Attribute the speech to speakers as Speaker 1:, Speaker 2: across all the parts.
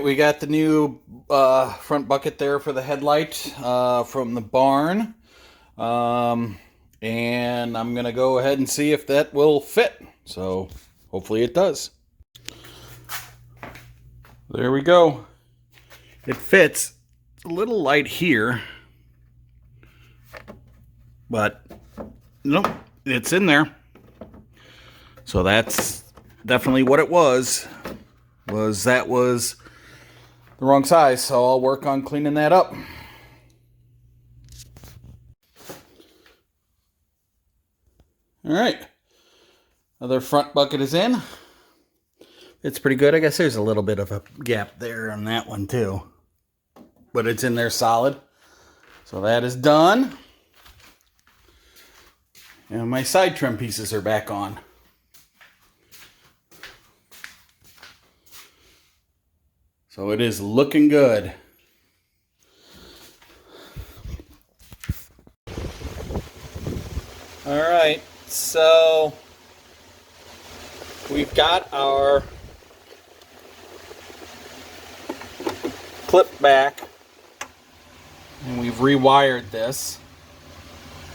Speaker 1: right, we got the new front bucket there for the headlight from the barn. And I'm going to go ahead and see if that will fit. So hopefully it does. There we go. It fits. It's a little light here, but nope, it's in there. So that's definitely what it was. That was the wrong size, so I'll work on cleaning that up. All right, other front bucket is in. It's pretty good. I guess there's a little bit of a gap there on that one too, but it's in there solid. So that is done. And my side trim pieces are back on. So it is looking good. All right, so we've got our clip back and we've rewired this.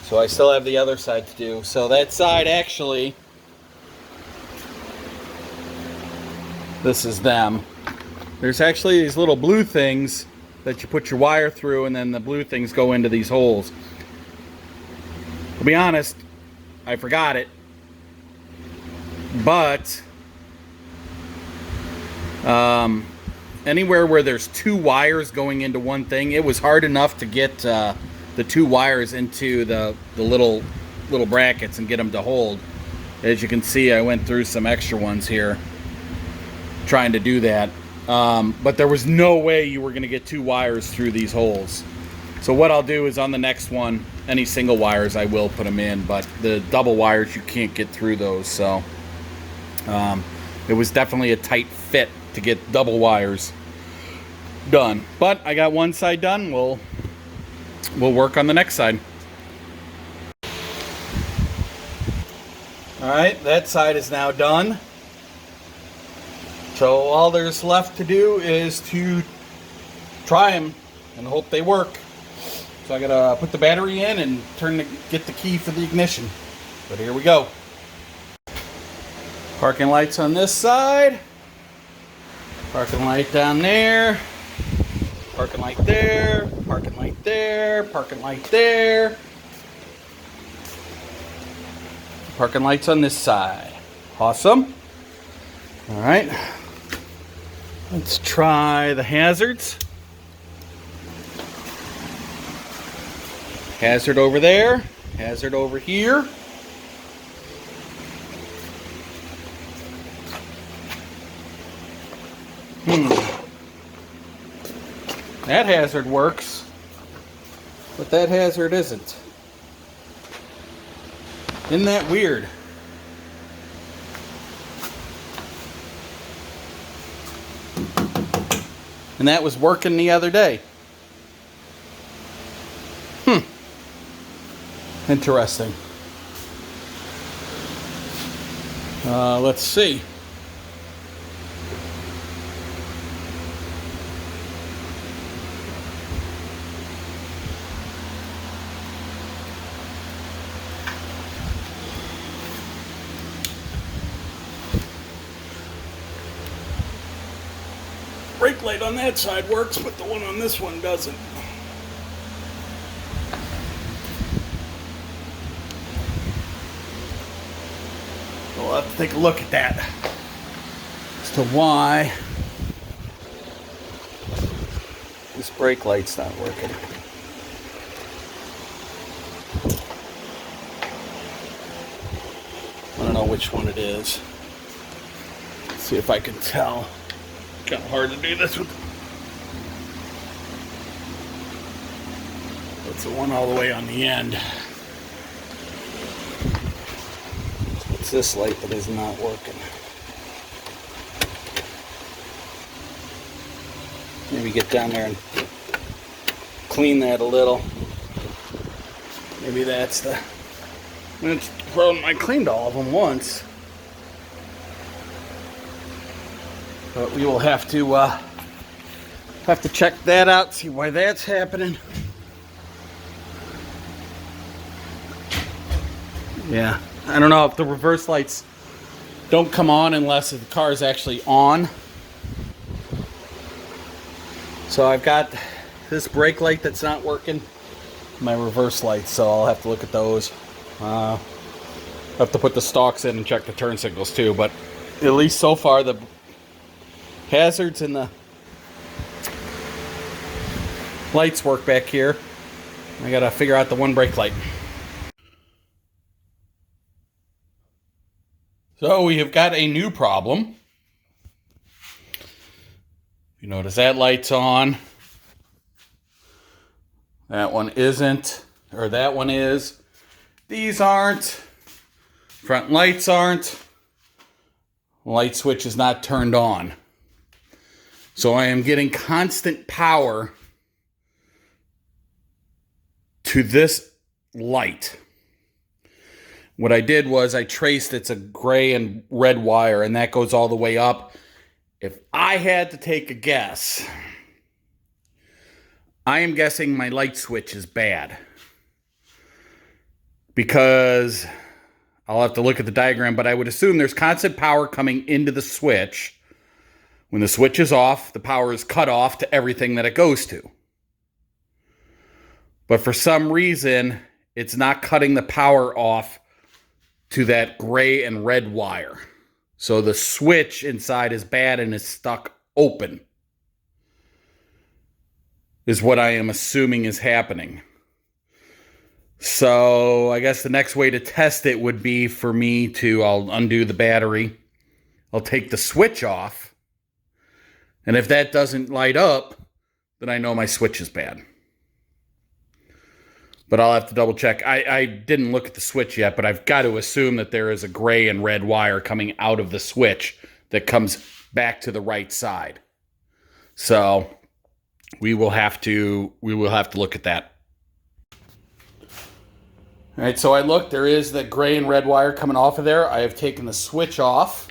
Speaker 1: So I still have the other side to do. So that side actually, this is them. There's actually these little blue things that you put your wire through, and then the blue things go into these holes. To be honest, I forgot it. But anywhere where there's two wires going into one thing, it was hard enough to get the two wires into the little brackets and get them to hold. As you can see, I went through some extra ones here trying to do that. But there was no way you were going to get two wires through these holes. So what I'll do is on the next one, any single wires I will put them in, but the double wires you can't get through those. So it was definitely a tight fit to get double wires done. But I got one side done. We'll work on the next side. All right, that side is now done. So all there's left to do is to try them and hope they work. So I gotta put the battery in and get the key for the ignition. But here we go. Parking lights on this side. Parking light down there. Parking light there. Parking light there. Parking light there. Parking lights on this side. Awesome. All right. Let's try the hazards. Hazard over there. Hazard over here. That hazard works, but that hazard isn't. Isn't that weird? And that was working the other day. Interesting. Let's see. Brake light on that side works, but the one on this one doesn't. We'll have to take a look at that as to why this brake light's not working. I don't know which one it is. Let's see if I can tell. Kind of hard to do this with. That's the one all the way on the end. It's this light that is not working. Maybe get down there and clean that a little. Maybe that's the. Well, I cleaned all of them once. But we will have to Have to check that out, see why that's happening. Yeah, I don't know if the reverse lights don't come on unless the car is actually on. So I've got this brake light that's not working, my reverse lights, so I'll have to look at those. I'll have to put the stalks in and check the turn signals too, but at least so far the hazards and the lights work back here. I gotta figure out the one brake light. So we have got a new problem. You notice that light's on. That one isn't, or that one is. These aren't. Front lights aren't. Light switch is not turned on. So I am getting constant power to this light. What I did was I traced, it's a gray and red wire, and that goes all the way up. If I had to take a guess, I am guessing my light switch is bad. Because I'll have to look at the diagram, but I would assume there's constant power coming into the switch. When the switch is off, the power is cut off to everything that it goes to. But for some reason, it's not cutting the power off to that gray and red wire. So the switch inside is bad and is stuck open, is what I am assuming is happening. So I guess the next way to test it would be for me to, I'll undo the battery. I'll take the switch off. And if that doesn't light up, then I know my switch is bad. But I'll have to double check. I didn't look at the switch yet, but I've got to assume that there is a gray and red wire coming out of the switch that comes back to the right side. So we will have to look at that. All right, so I looked. There is the gray and red wire coming off of there. I have taken the switch off.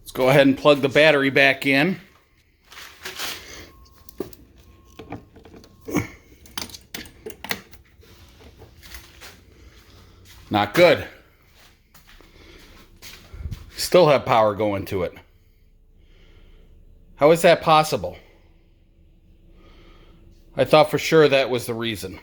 Speaker 1: Let's go ahead and plug the battery back in. Not good. Still have power going to it. How is that possible? I thought for sure that was the reason.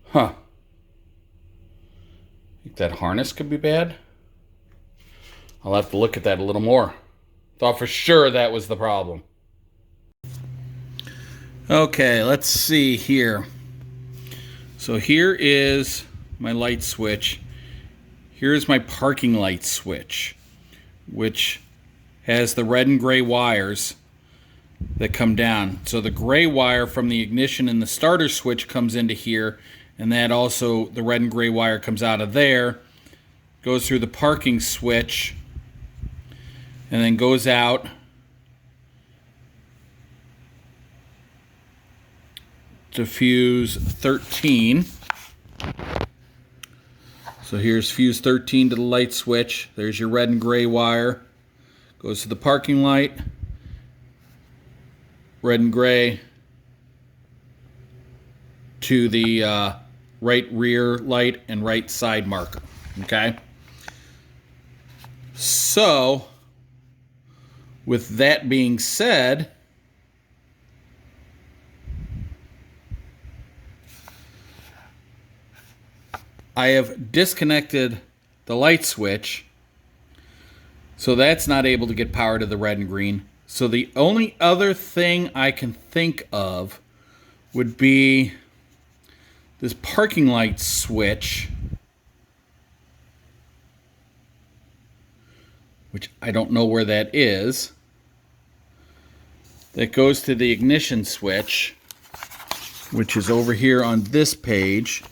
Speaker 1: Huh. Think that harness could be bad? I'll have to look at that a little more. Thought for sure that was the problem. Okay, let's see here. So here is my light switch. Here's my parking light switch, which has the red and gray wires that come down. So the gray wire from the ignition and the starter switch comes into here, and that also, the red and gray wire comes out of there, goes through the parking switch, and then goes out to fuse 13. So here's fuse 13 to the light switch. There's your red and gray wire. Goes to the parking light. Red and gray to the right rear light and right side marker. Okay? So, with that being said, I have disconnected the light switch, so that's not able to get power to the red and green. So the only other thing I can think of would be this parking light switch, which I don't know where that is, that goes to the ignition switch, which is over here on this page,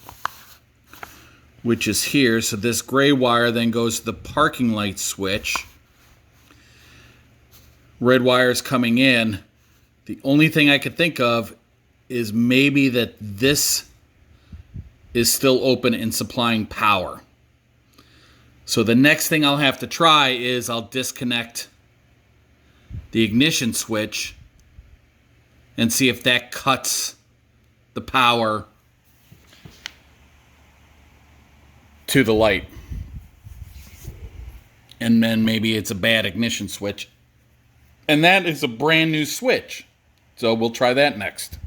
Speaker 1: which is here. So this gray wire then goes to the parking light switch. Red wire is coming in. The only thing I could think of is maybe that this is still open and supplying power. So the next thing I'll have to try is I'll disconnect the ignition switch and see if that cuts the power to the light. And then maybe it's a bad ignition switch. And that is a brand new switch. So we'll try that next.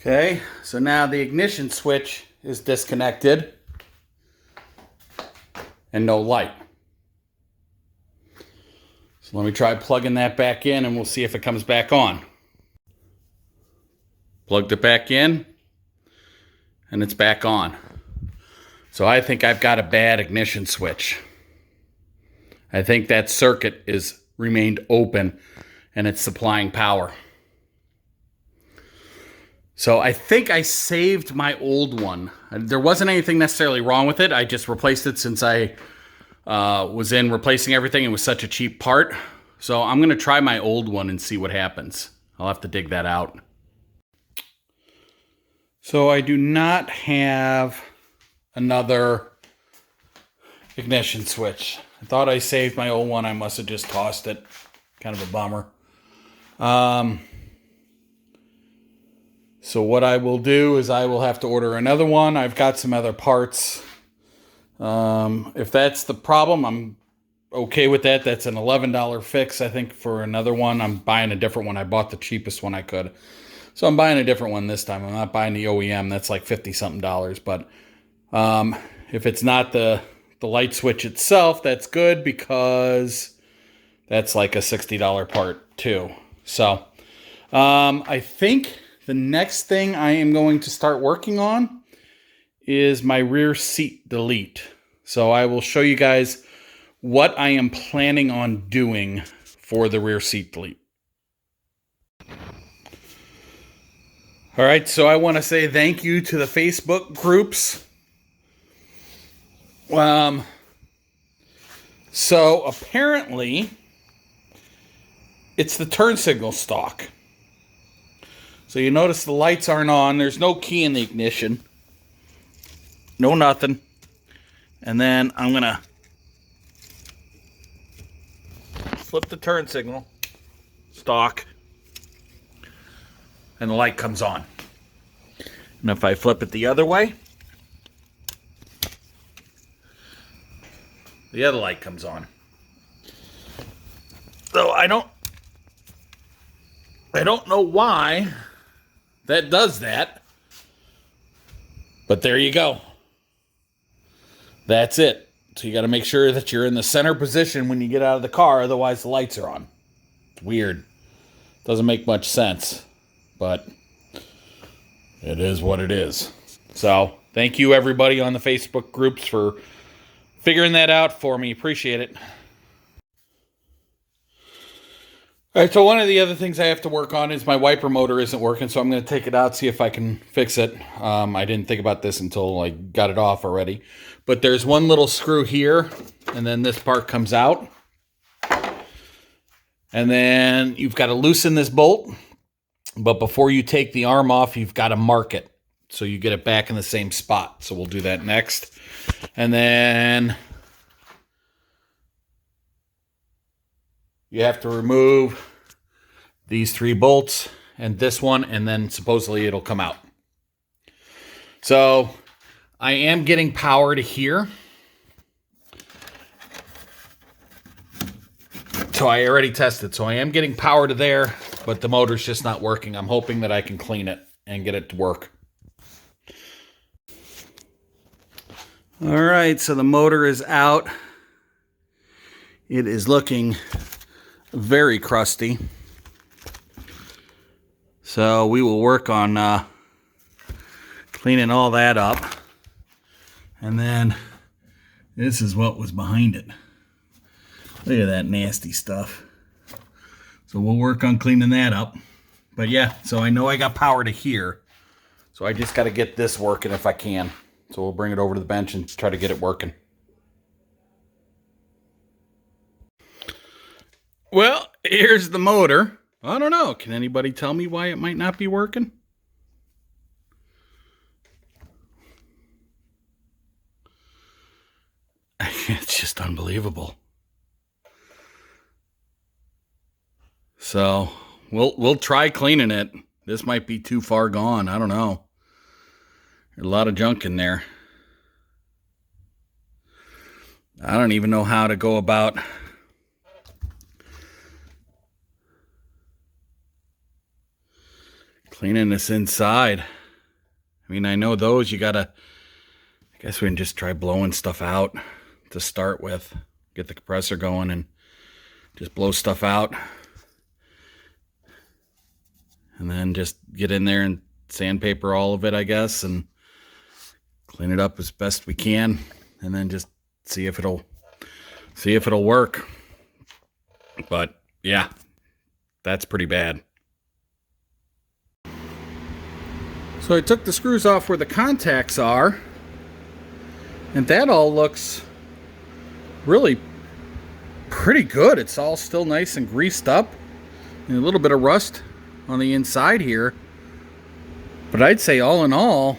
Speaker 1: Okay, so now the ignition switch is disconnected and no light. So let me try plugging that back in and we'll see if it comes back on. Plugged it back in and it's back on. So I think I've got a bad ignition switch. I think that circuit is remained open and it's supplying power. So I think I saved my old one. There wasn't anything necessarily wrong with it. I just replaced it since I was in replacing everything. It was such a cheap part. So I'm going to try my old one and see what happens. I'll have to dig that out. So I do not have another ignition switch. I thought I saved my old one. I must have just tossed it. Kind of a bummer. So what I will do is I will have to order another one. I've got some other parts. If that's the problem, I'm okay with that. That's an $11 fix, I think, for another one. I'm buying a different one. I bought the cheapest one I could. So I'm buying a different one this time. I'm not buying the OEM. That's like $50-something. But if it's not the light switch itself, that's good because that's like a $60 part too. So I think the next thing I am going to start working on is my rear seat delete. So I will show you guys what I am planning on doing for the rear seat delete. All right, so I want to say thank you to the Facebook groups. So apparently it's the turn signal stalk. So you notice the lights aren't on. There's no key in the ignition. No nothing. And then I'm going to flip the turn signal stalk. And the light comes on. And if I flip it the other way, the other light comes on. So I don't know why that does that. But there you go. That's it. So you got to make sure that you're in the center position when you get out of the car, otherwise the lights are on. It's weird. Doesn't make much sense. But it is what it is. So thank you everybody on the Facebook groups for figuring that out for me. Appreciate it. All right, so one of the other things I have to work on is my wiper motor isn't working, so I'm going to take it out, see if I can fix it. I didn't think about this until I got it off already. But there's one little screw here, and then this part comes out. And then you've got to loosen this bolt. But before you take the arm off, you've got to mark it so you get it back in the same spot. So we'll do that next. And then you have to remove these 3 bolts and this one, and then supposedly it'll come out. So I am getting power to here. So I already tested. So I am getting power to there, but the motor's just not working. I'm hoping that I can clean it and get it to work. All right, so the motor is out. It is looking very crusty. So we will work on cleaning all that up. And then this is what was behind it. Look at that nasty stuff. So we'll work on cleaning that up. But yeah, so I know I got power to here. So I just got to get this working if I can. So we'll bring it over to the bench and try to get it working. Well, here's the motor. I don't know. Can anybody tell me why it might not be working? It's just unbelievable. So we'll try cleaning it. This might be too far gone. I don't know. There's a lot of junk in there. I don't even know how to go about cleaning this inside. I mean, I know those you gotta, I guess we can just try blowing stuff out to start with. Get the compressor going and just blow stuff out. And then just get in there and sandpaper all of it, I guess, and clean it up as best we can. And then just see if it'll work. But yeah, that's pretty bad. So I took the screws off where the contacts are, and that all looks really pretty good. It's all still nice and greased up, and a little bit of rust on the inside here. But I'd say all in all,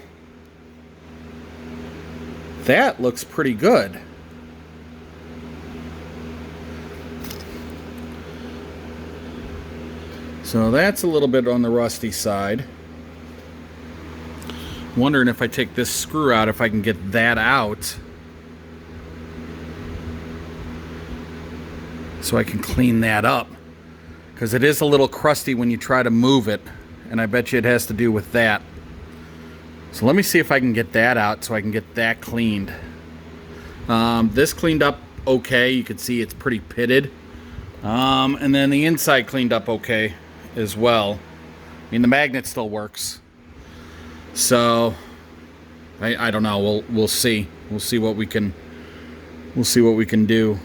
Speaker 1: that looks pretty good. So that's a little bit on the rusty side. Wondering if I take this screw out, if I can get that out, so I can clean that up, because it is a little crusty when you try to move it, and I bet you it has to do with that. So let me see if I can get that out so I can get that cleaned. This cleaned up okay. You can see it's pretty pitted. And then the inside cleaned up okay as well. I mean, the magnet still works. So I don't know. We'll see. We'll see what we can do.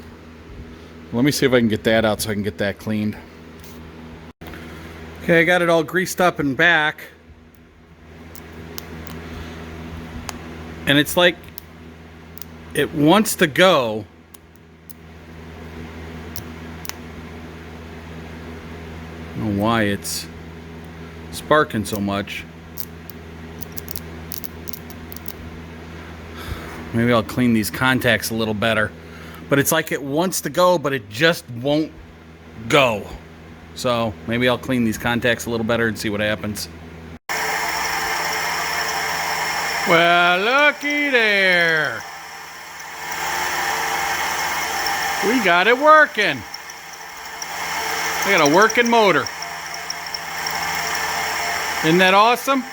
Speaker 1: Let me see if I can get that out so I can get that cleaned. Okay, I got it all greased up and back. And it's like it wants to go. I don't know why it's sparking so much. Maybe I'll clean these contacts a little better. But it's like it wants to go, but it just won't go. So maybe I'll clean these contacts a little better and see what happens. Well, looky there. We got it working. We got a working motor. Isn't that awesome?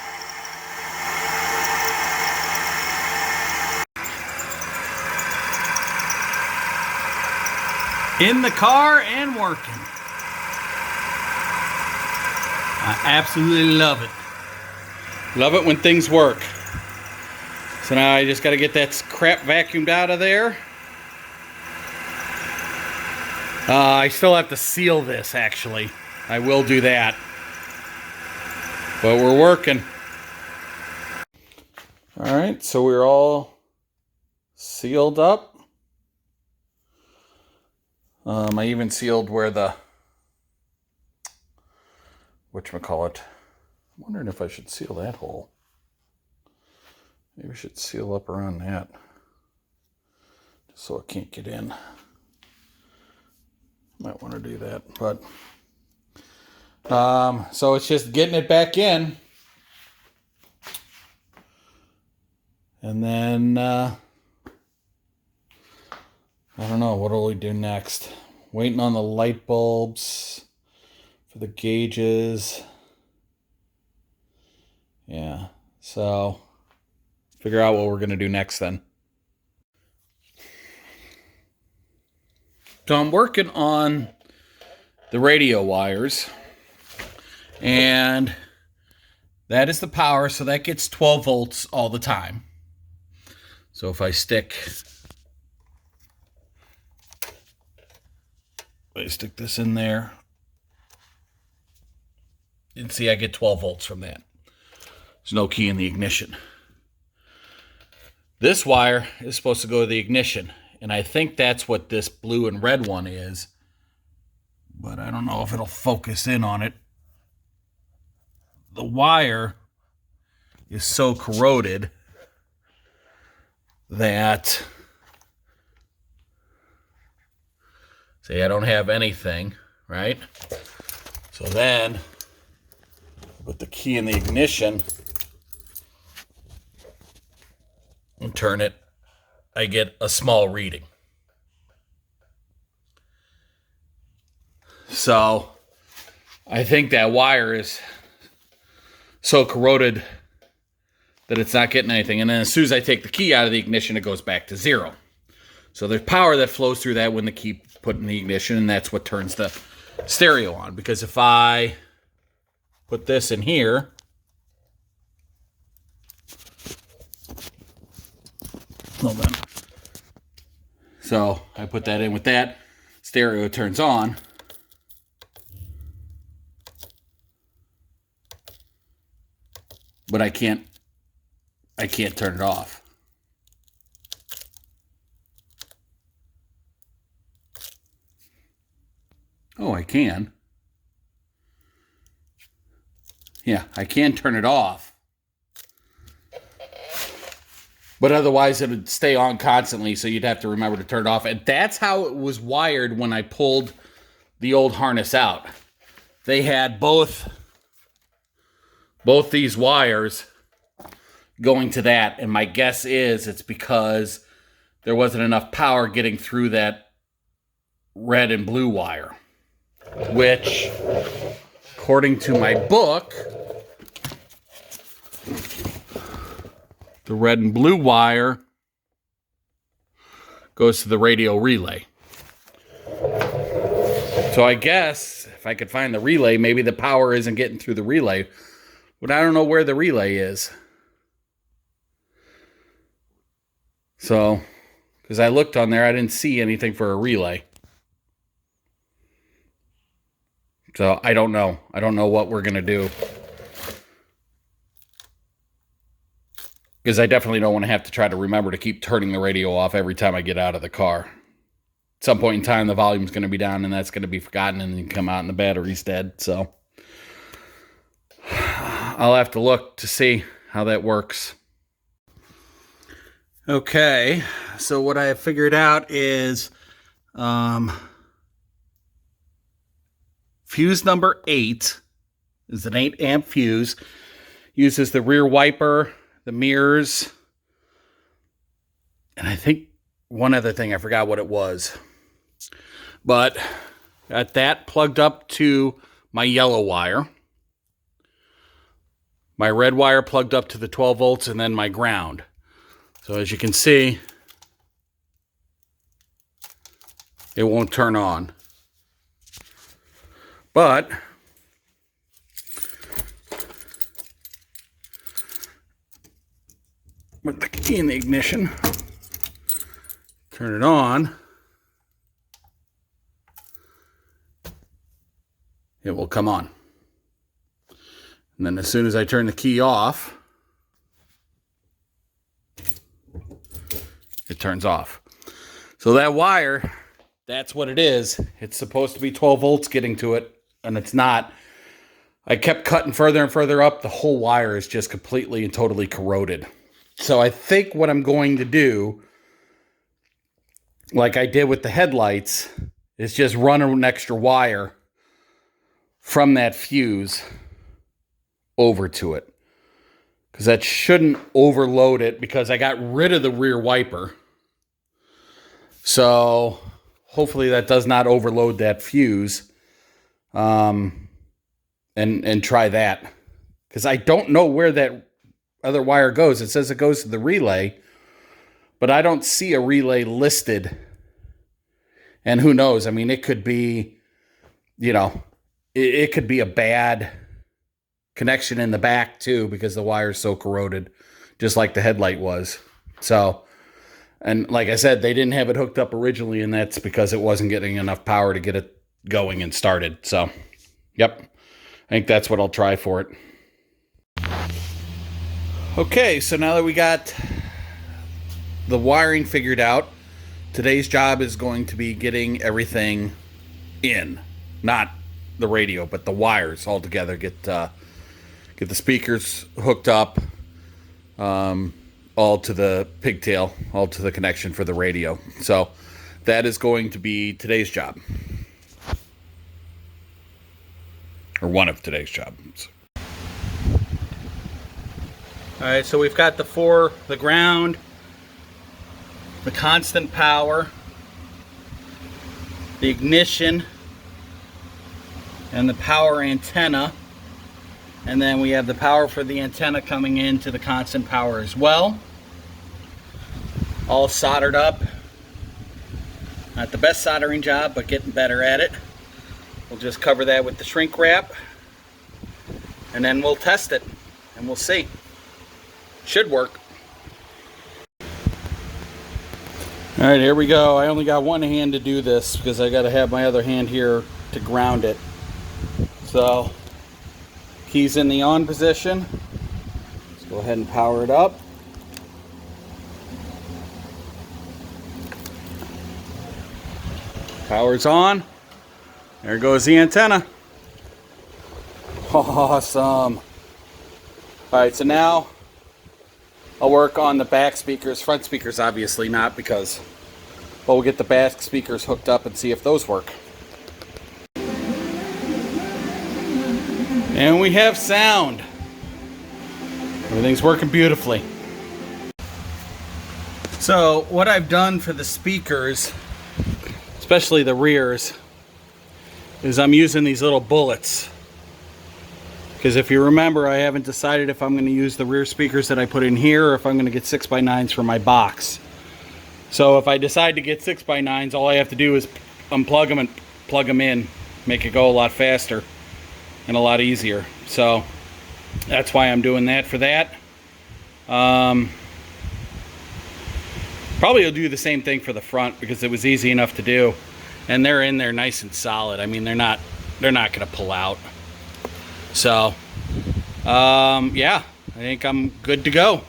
Speaker 1: In the car and working. I absolutely love it. Love it when things work. So now I just got to get that crap vacuumed out of there. I still have to seal this, actually. I will do that. But we're working. Alright, so we're all sealed up. I even sealed where the whatchamacallit. I'm wondering if I should seal that hole. Maybe I should seal up around that, just so it can't get in. Might want to do that, but so it's just getting it back in, and then I don't know, what will we do next? Waiting on the light bulbs for the gauges. Yeah, so figure out what we're going to do next then. So I'm working on the radio wires, and that is the power, so that gets 12 volts all the time. So if I stick this in there, you can see I get 12 volts from that. There's no key in the ignition. This wire is supposed to go to the ignition, and I think that's what this blue and red one is, but I don't know if it'll focus in on it. The wire is so corroded that See, I don't have anything, right? So then, put the key in the ignition and turn it, I get a small reading. So I think that wire is so corroded that it's not getting anything. And then as soon as I take the key out of the ignition, it goes back to 0. So there's power that flows through that when the key put in the ignition, and that's what turns the stereo on. Because if I put this in here, hold on. So I put that in with that, stereo turns on. But I can't turn it off. Oh, I can. Yeah, I can turn it off. But otherwise it would stay on constantly, so you'd have to remember to turn it off. And that's how it was wired when I pulled the old harness out. They had both these wires going to that, and my guess is it's because there wasn't enough power getting through that red and blue wire, which, according to my book, the red and blue wire goes to the radio relay. So I guess if I could find the relay, maybe the power isn't getting through the relay, but I don't know where the relay is. So, because I looked on there, I didn't see anything for a relay. So I don't know. I don't know what we're going to do. Because I definitely don't want to have to try to remember to keep turning the radio off every time I get out of the car. At some point in time, the volume's going to be down, and that's going to be forgotten, and then come out and the battery's dead. So I'll have to look to see how that works. Okay, so what I have figured out is fuse number 8 is an 8 amp fuse. Uses the rear wiper, the mirrors, and I think one other thing, I forgot what it was. But got that plugged up to my yellow wire. My red wire plugged up to the 12 volts, and then my ground. So as you can see, it won't turn on. But with the key in the ignition, turn it on, it will come on. And then as soon as I turn the key off, it turns off. So that wire, that's what it is. It's supposed to be 12 volts getting to it, and it's not. I kept cutting further and further up. The whole wire is just completely and totally corroded. So I think what I'm going to do, like I did with the headlights, is just run an extra wire from that fuse over to it. Because that shouldn't overload it, because I got rid of the rear wiper. So hopefully that does not overload that fuse. And try that. Because I don't know where that other wire goes. It says it goes to the relay, but I don't see a relay listed. And who knows? I mean, it could be, it could be a bad connection in the back too, because the wire's so corroded, just like the headlight was. So, and like I said, they didn't have it hooked up originally, and that's because it wasn't getting enough power to get it going and started. So, yep, I think that's what I'll try for it. Okay, so now that we got the wiring figured out, today's job is going to be getting everything in, not the radio, but the wires all together. Get the speakers hooked up, all to the pigtail, all to the connection for the radio. So that is going to be today's job. Or one of today's jobs. Alright, so we've got the ground, the constant power, the ignition, and the power antenna. And then we have the power for the antenna coming into the constant power as well. All soldered up. Not the best soldering job, but getting better at it. We'll just cover that with the shrink wrap. And then we'll test it. And we'll see. Should work. Alright, here we go. I only got one hand to do this because I got to have my other hand here to ground it. So, keys in the on position. Let's go ahead and power it up. Power's on. There goes the antenna. Awesome. Alright, so now I'll work on the back speakers. Front speakers obviously not, because we'll get the back speakers hooked up and see if those work. And we have sound. Everything's working beautifully. So what I've done for the speakers, especially the rears, is I'm using these little bullets. Because if you remember, I haven't decided if I'm going to use the rear speakers that I put in here or if I'm going to get 6x9s for my box. So if I decide to get 6x9s, all I have to do is unplug them and plug them in. Make it go a lot faster and a lot easier. So that's why I'm doing that for that. Probably will do the same thing for the front because it was easy enough to do. And they're in there nice and solid. I mean, they're not going to pull out. So, yeah, I think I'm good to go.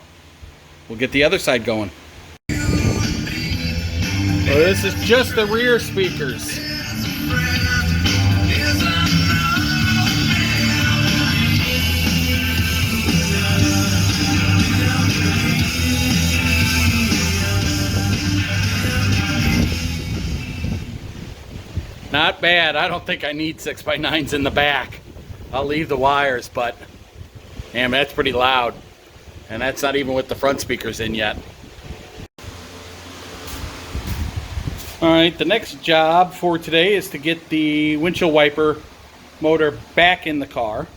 Speaker 1: We'll get the other side going. So this is just the rear speakers. Not bad. I don't think I need 6x9s in the back. I'll leave the wires, but damn, that's pretty loud. And that's not even with the front speakers in yet. Alright, the next job for today is to get the windshield wiper motor back in the car.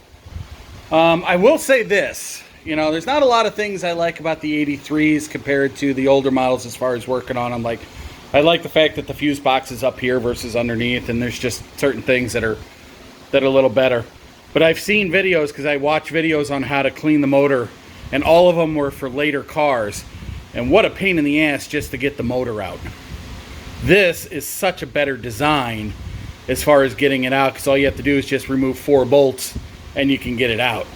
Speaker 1: I will say this, you know, there's not a lot of things I like about the 83s compared to the older models as far as working on them. Like, I like the fact that the fuse box is up here versus underneath, and there's just certain things that are a little better. But I've seen videos, because I watch videos on how to clean the motor, and all of them were for later cars. And what a pain in the ass just to get the motor out. This is such a better design as far as getting it out, because all you have to do is just remove 4 bolts and you can get it out.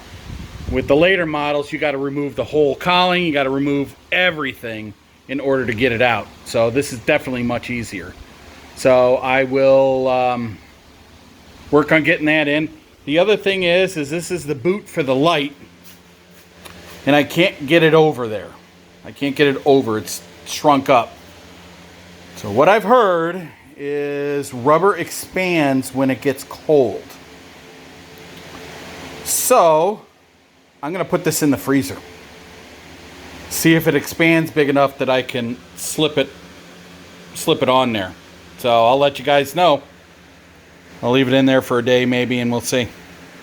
Speaker 1: With the later models, you got to remove the whole cowling, you got to remove everything in order to get it out. So this is definitely much easier. So I will work on getting that in. The other thing is this is the boot for the light, and I can't get it over there. I can't get it over. It's shrunk up. So what I've heard is rubber expands when it gets cold. So I'm going to put this in the freezer. See if it expands big enough that I can slip it on there. So I'll let you guys know. I'll leave it in there for a day maybe, and we'll see.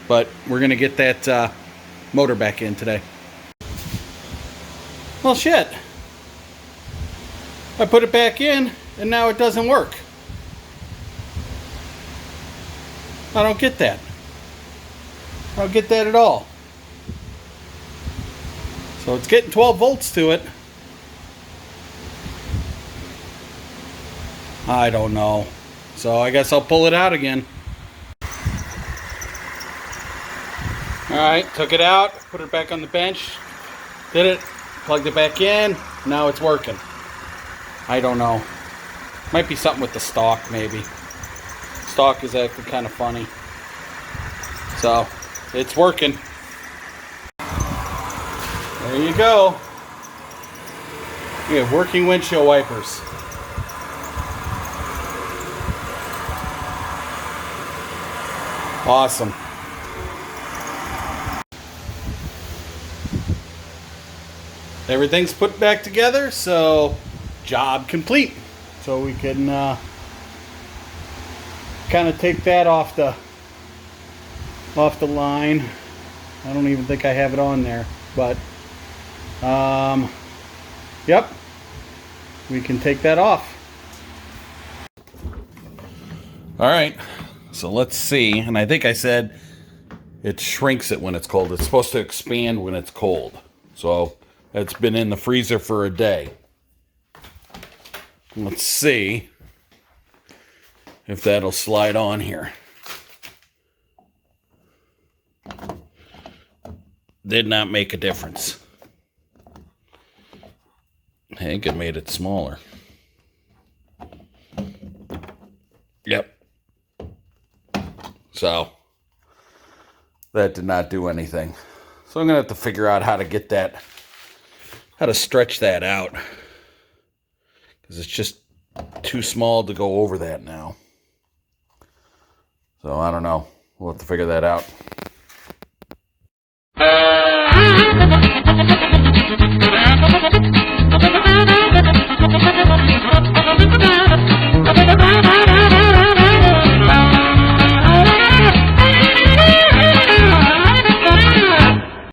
Speaker 1: But we're going to get that motor back in today. Well, shit. I put it back in, and now it doesn't work. I don't get that. I don't get that at all. So it's getting 12 volts to it. I don't know. So I guess I'll pull it out again. Alright, took it out, put it back on the bench, did it, plugged it back in, now it's working. I don't know. Might be something with the stock, maybe. Stock is acting kind of funny. So, it's working. There you go. We have working windshield wipers. Awesome. Everything's put back together, so job complete. So we can kind of take that off the line. I don't even think I have it on there, but yep, we can take that off. All right, so let's see. And I think I said it shrinks it when it's cold. It's supposed to expand when it's cold. So it's been in the freezer for a day. Let's see if that'll slide on here. Did not make a difference. I think it made it smaller. Yep. So that did not do anything. So I'm gonna have to figure out how to get that, how to stretch that out, because it's just too small to go over that now. So I don't know. We'll have to figure that out.